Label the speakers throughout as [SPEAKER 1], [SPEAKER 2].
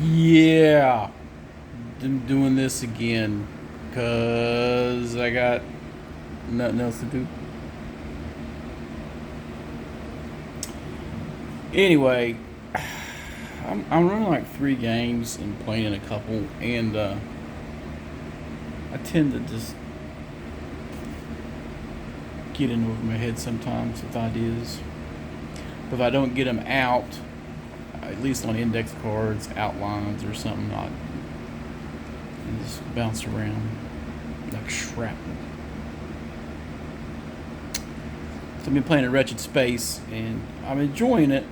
[SPEAKER 1] Yeah, I'm doing this again because I got nothing else to do. Anyway, I'm running like 3 games and playing a couple, and I tend to just get in over my head sometimes with ideas. But if I don't get them out, at least on index cards, outlines, or something, I just bounce around like shrapnel. So I've been playing a Wretched Space, and I'm enjoying it.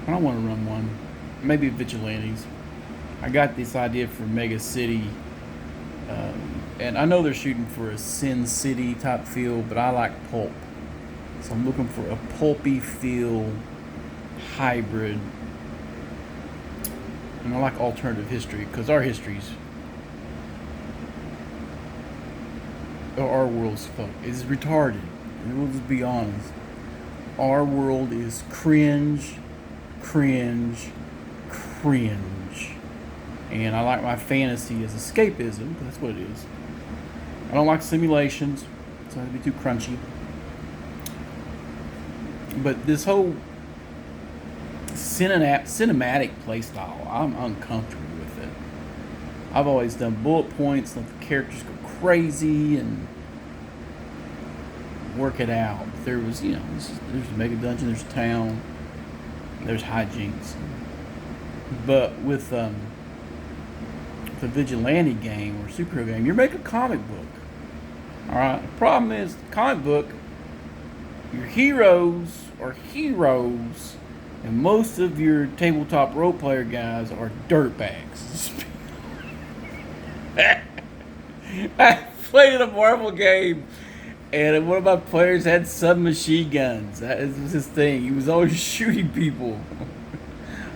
[SPEAKER 1] I don't want to run one. Maybe Vigilantes. I got this idea for Mega City, and I know they're shooting for a Sin City type feel, but I like pulp. So I'm looking for a pulpy feel hybrid. And I like alternative history because our world's is retarded. We'll just be honest. Our world is cringe, cringe, cringe. And I like my fantasy as escapism, because that's what it is. I don't like simulations, so it'd be too crunchy. But this whole cinematic playstyle, I'm uncomfortable with it. I've always done bullet points, let the characters go crazy and work it out. There was, there's a mega dungeon, there's a town, there's hijinks. But with the vigilante game or superhero game, you're making a comic book. All right. The problem is, the comic book, your heroes are heroes, and most of your tabletop role player guys are dirtbags. I played in a Marvel game, and one of my players had submachine guns. That was his thing. He was always shooting people.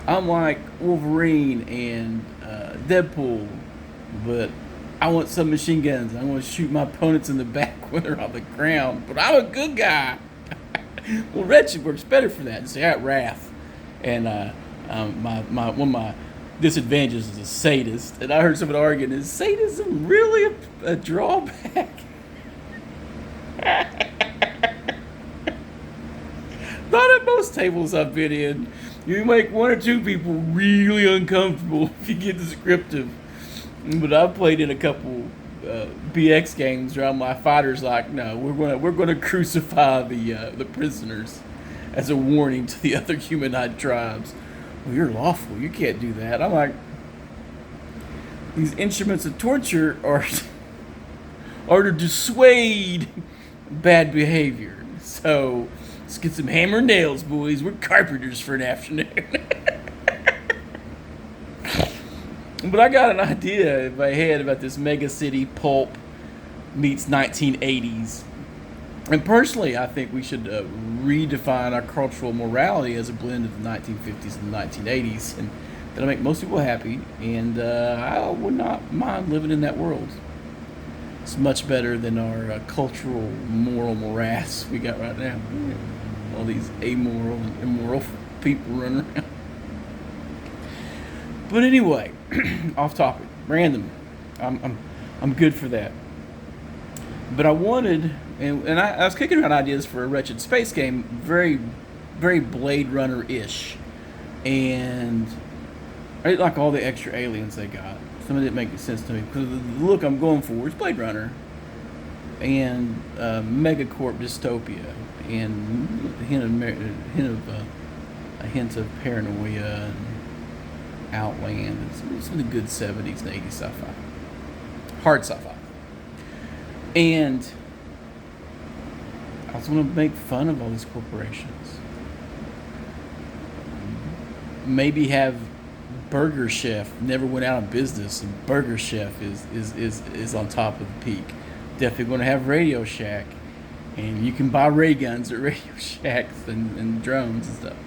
[SPEAKER 1] I'm like Wolverine and Deadpool, but I want submachine guns. I want to shoot my opponents in the back when they're on the ground. But I'm a good guy. Well, Wretched works better for that. So I got Wrath, and my one of my disadvantages is a sadist. And I heard someone arguing, is sadism really a drawback? Not at most tables I've been in. You make one or two people really uncomfortable if you get descriptive. But I've played in a couple BX games where my fighter's like, no, we're gonna crucify the prisoners as a warning to the other humanoid tribes. Well, you're lawful. You can't do that. I'm like, these instruments of torture are to dissuade bad behavior. So let's get some hammer and nails, boys. We're carpenters for an afternoon. But I got an idea in my head about this mega city pulp meets 1980s. And personally, I think we should redefine our cultural morality as a blend of the 1950s and the 1980s. And that'll make most people happy. And I would not mind living in that world. It's much better than our cultural moral morass we got right now. All these amoral and immoral people running around. But anyway, off topic, random. I'm good for that. But I wanted, and I was kicking around ideas for a Wretched Space game, very, very Blade Runner-ish, and I didn't like all the extra aliens they got. Some of it didn't make sense to me because the look I'm going for is Blade Runner and Megacorp dystopia and a hint of paranoia and Outland and some of the good 70s and 80s sci-fi, hard sci-fi. And I was going to make fun of all these corporations. Maybe have Burger Chef never went out of business, and Burger Chef is on top of the peak. Definitely going to have Radio Shack, and you can buy ray guns at Radio Shacks and drones and stuff.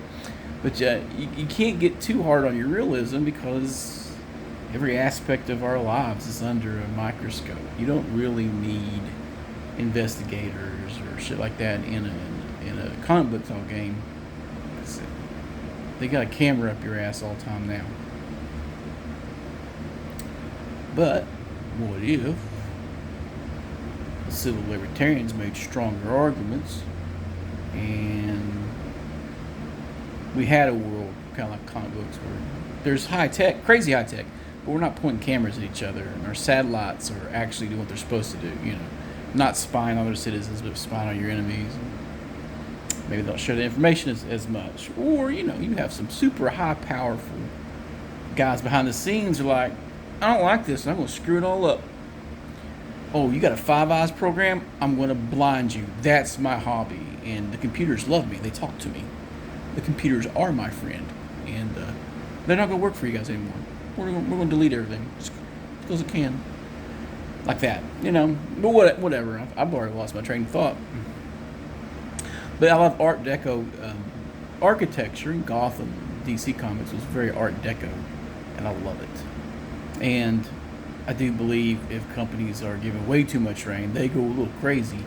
[SPEAKER 1] But you can't get too hard on your realism because every aspect of our lives is under a microscope. You don't really need investigators or shit like that in a comic book game. They got a camera up your ass all the time now. But what if the civil libertarians made stronger arguments and we had a world kind of like comic books where there's high tech, crazy high tech, but we're not pointing cameras at each other, and our satellites are actually doing what they're supposed to do. Not spying on their citizens, but spying on your enemies. Maybe they don't share the information as much, or you have some super high, powerful guys behind the scenes are like, I don't like this, and I'm going to screw it all up. Oh, you got a Five Eyes program? I'm going to blind you. That's my hobby, and the computers love me. They talk to me. The computers are my friend, and they're not going to work for you guys anymore. We're going to delete everything just because it can. Like that, But whatever. I've already lost my train of thought. But I love Art Deco architecture, and Gotham DC Comics was very Art Deco, and I love it. And I do believe if companies are given way too much reign, they go a little crazy.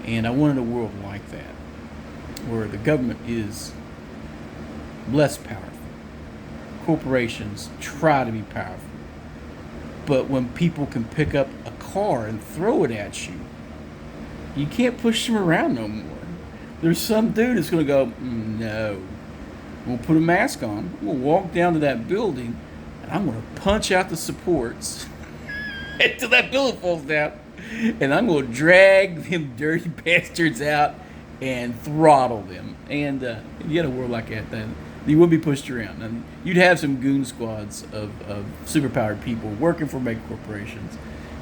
[SPEAKER 1] And I wanted a world like that, where the government is less powerful. Corporations try to be powerful. But when people can pick up a car and throw it at you, you can't push them around no more. There's some dude that's going to go, no. We'll put a mask on. We'll walk down to that building, and I'm going to punch out the supports until that building falls down. And I'm going to drag them dirty bastards out and throttle them. And you had a world like that, then you wouldn't be pushed around. And you'd have some goon squads of superpowered people working for mega corporations.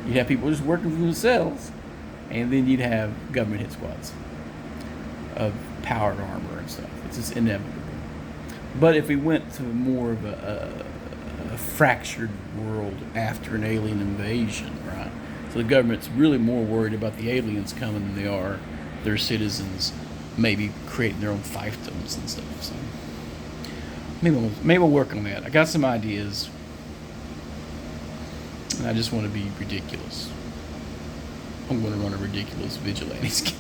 [SPEAKER 1] You'd have people just working for themselves. And then you'd have government hit squads of powered armor and stuff. It's just inevitable. But if we went to more of a fractured world after an alien invasion, right? So the government's really more worried about the aliens coming than they are their citizens maybe creating their own fiefdoms and stuff. So maybe we'll work on that. I got some ideas, and I just want to be ridiculous. I'm going to run a ridiculous vigilantes game.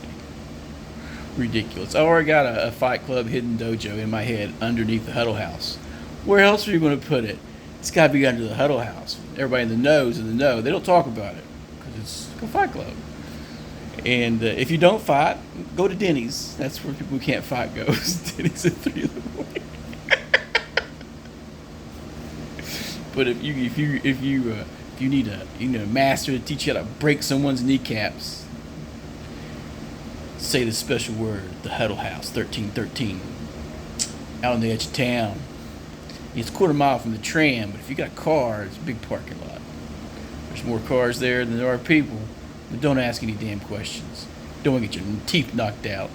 [SPEAKER 1] Ridiculous. I already got a Fight Club hidden dojo in my head underneath the Huddle House. Where else are you going to put it? It's got to be under the Huddle House. Everybody in the know. They don't talk about it because it's a Fight Club. And if you don't fight, go to Denny's. That's where people who can't fight go. Denny's at 3 in the morning. But if you need a master to teach you how to break someone's kneecaps, say the special word, the Huddle House, 1313, out on the edge of town. It's a quarter mile from the tram, but if you got a car, it's a big parking lot. There's more cars there than there are people. But don't ask any damn questions. Don't get your teeth knocked out.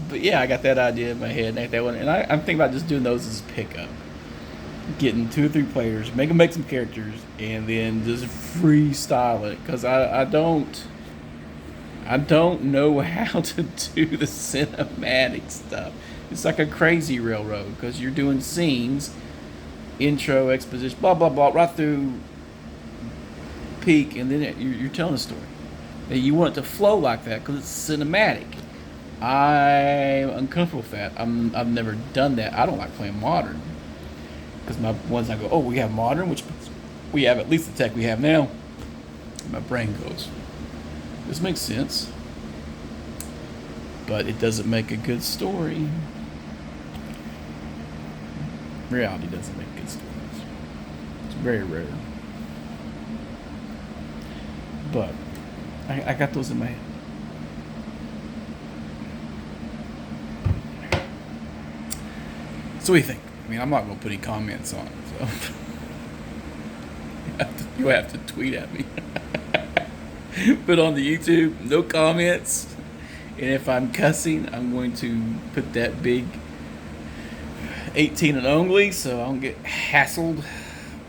[SPEAKER 1] But yeah, I got that idea in my head, and that one, and I'm thinking about just doing those as pickup, getting 2 or 3 players, make some characters, and then just freestyle it, because I don't know how to do the cinematic stuff. It's like a crazy railroad, because you're doing scenes, intro, exposition, blah blah blah, right through peak, and then you're telling a story. And you want it to flow like that because it's cinematic. I'm uncomfortable with that. I've never done that. I don't like playing modern, because my ones I go, oh, we have modern, which we have at least the tech we have now. And my brain goes, this makes sense, but it doesn't make a good story. Reality doesn't make good stories. It's very rare. But I got those in my head. So what do you think? I mean, I'm not going to put any comments on it, so you have to tweet at me. But on the YouTube, no comments. And if I'm cussing, I'm going to put that big 18 and only, so I don't get hassled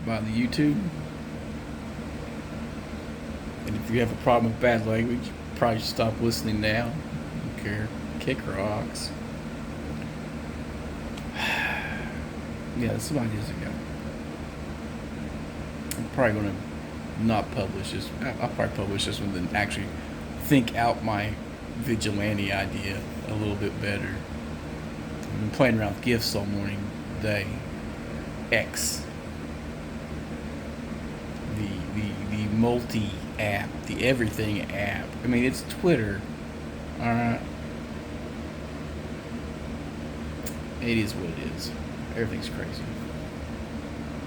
[SPEAKER 1] by the YouTube. And if you have a problem with bad language, you probably should stop listening now. I don't care. Kick rocks. Yeah, that's some ideas I got. I'm probably going to not publish this. I'll probably publish this one, then actually think out my vigilante idea a little bit better. I've been playing around with GIFs all morning today. X. The multi-app, the everything app. I mean, it's Twitter. Alright. It is what it is. Everything's crazy.